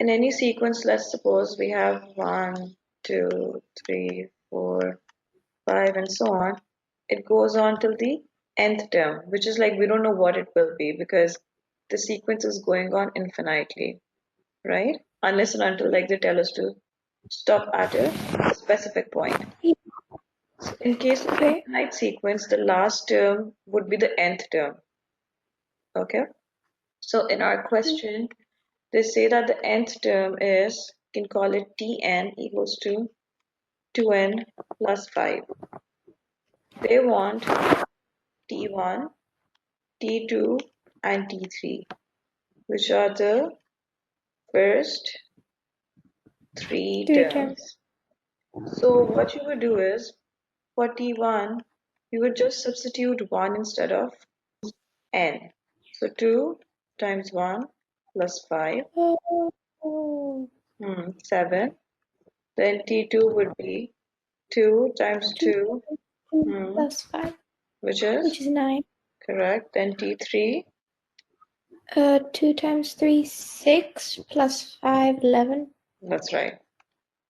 In any sequence, let's suppose we have 1, 2, 3, 4, 5, and so on. It goes on till the nth term, which is like we don't know what it will be because the sequence is going on infinitely, right? Unless and until like they tell us to stop at a specific point. So in case of Okay. infinite sequence, the last term would be the nth term. Okay. So in our question, they say that the nth term is, you can call it Tn equals to 2n plus 5. They want T1, T2, and T3, which are the first three Three terms. terms. So what you would do is, for T1, you would just substitute 1 instead of n. So 2 times 1 plus 5, Oh, 7. Then T2 would be 2 times 2 2, plus 5, which which is is 9. correct. Then T3, 2 times 3, 6, plus 5, 11. that's right.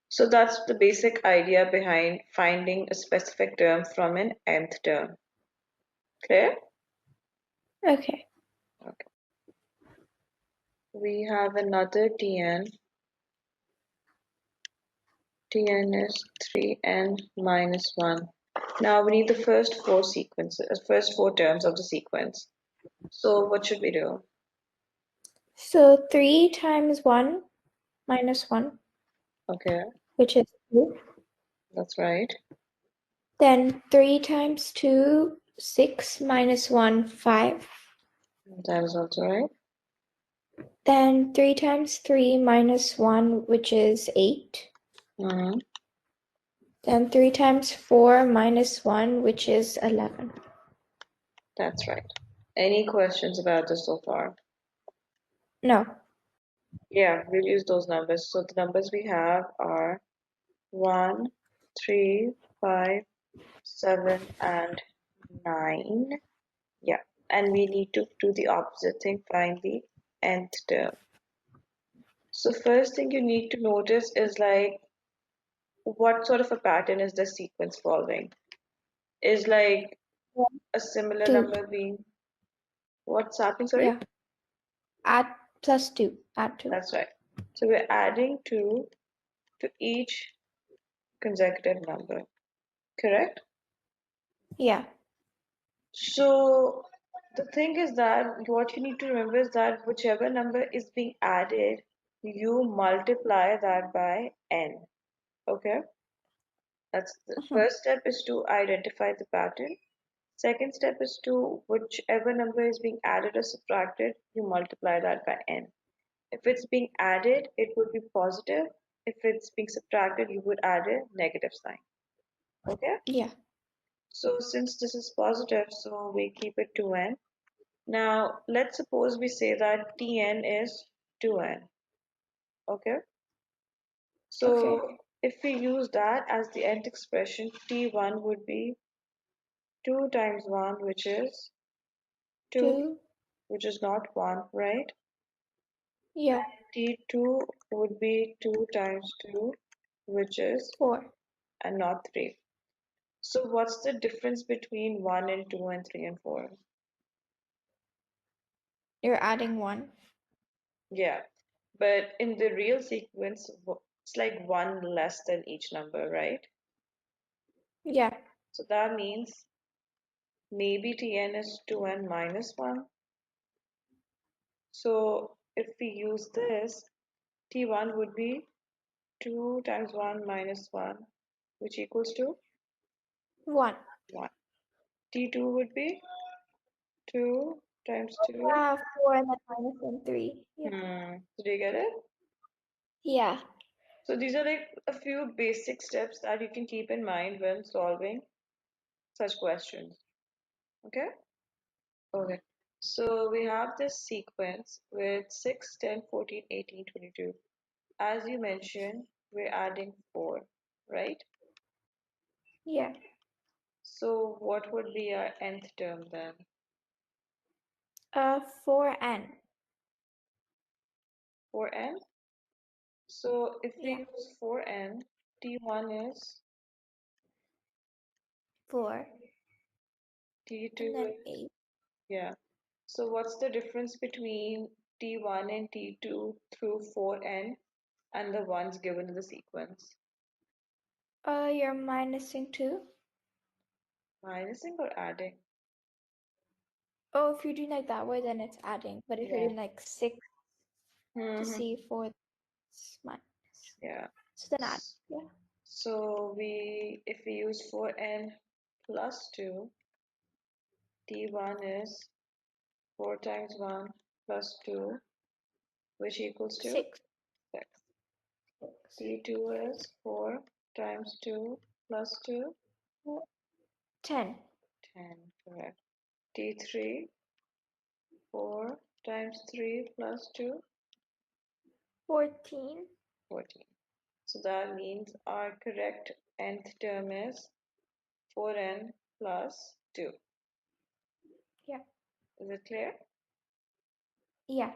So that's the basic idea behind finding a specific term from an nth term. Clear? Okay. Okay. We have another Tn. Tn is 3n minus 1. Now we need the first four terms of the sequence. So what should we do? So 3 times 1 minus 1, Okay, which is 2. that's right. Then 3 times 2, 6 minus 1, 5. That is also right. Then 3 times 3 minus 1, which is 8. Mm-hmm. Then 3 times 4 minus 1, which is 11. That's right. Any questions about this so far? No. Yeah, we'll use those numbers. So the numbers we have are 1, 3, 5, 7, and 9. Yeah, and we need to do the opposite thing, find the nth term. So first thing you need to notice is like what sort of a pattern is the sequence following? Is like a similar 2. number being what's happening, sorry? Yeah. Add plus 2. Add 2. That's right. So we're adding 2 to each consecutive number, correct? Yeah. So the thing is that what you need to remember is that whichever number is being added, you multiply that by n. Okay? That's the first step is to identify the pattern. Second step is to whichever number is being added or subtracted, you multiply that by n. If it's being added, it would be positive. If it's being subtracted, you would add a negative sign. Okay? Yeah. So since this is positive, so we keep it 2n. Now let's suppose we say that Tn is 2n. Okay? Okay. So if we use that as the nth expression, T1 would be 2 times 1, which is 2, 2. which is not 1, right? Yeah. T2 would be 2 times 2, which is 4. and not 3. So what's the difference between 1 and 2 and 3 and 4? You're adding 1. Yeah, but in the real sequence, it's like 1 less than each number, right? Yeah. So that means maybe Tn is 2n minus 1. So if we use this, T1 would be 2 times 1 minus 1, which equals to 1. 1. T2 would be 2 times 2. 4 and then minus and 3. Yeah. Did you get it? Yeah. So these are like a few basic steps that you can keep in mind when solving such questions. Okay? Okay. So we have this sequence with 6, 10, 14, 18, 22. As you mentioned, we're adding 4, right? Yeah. So what would be our nth term then? 4n. 4n? So if we Yeah. use 4n, T1 is, 4. And T2 then is, 8. yeah. So what's the difference between T1 and T2 through 4n and the ones given in the sequence? You're minusing 2. Minusing or adding? Oh, if you're doing like that way, then it's adding. But if you're Yeah. doing like 6 to Mm-hmm. C4, it's minus. Yeah. So then add. Yeah. So if we use 4n plus 2, T1 is 4 times 1 plus 2, which equals to 6. 6. 6. T2 is 4 times 2 plus 2, 10. 10, correct. T3, 4 times 3 plus 2, 14. 14. So that means our correct nth term is 4n plus 2. Yeah. Is it clear? Yeah.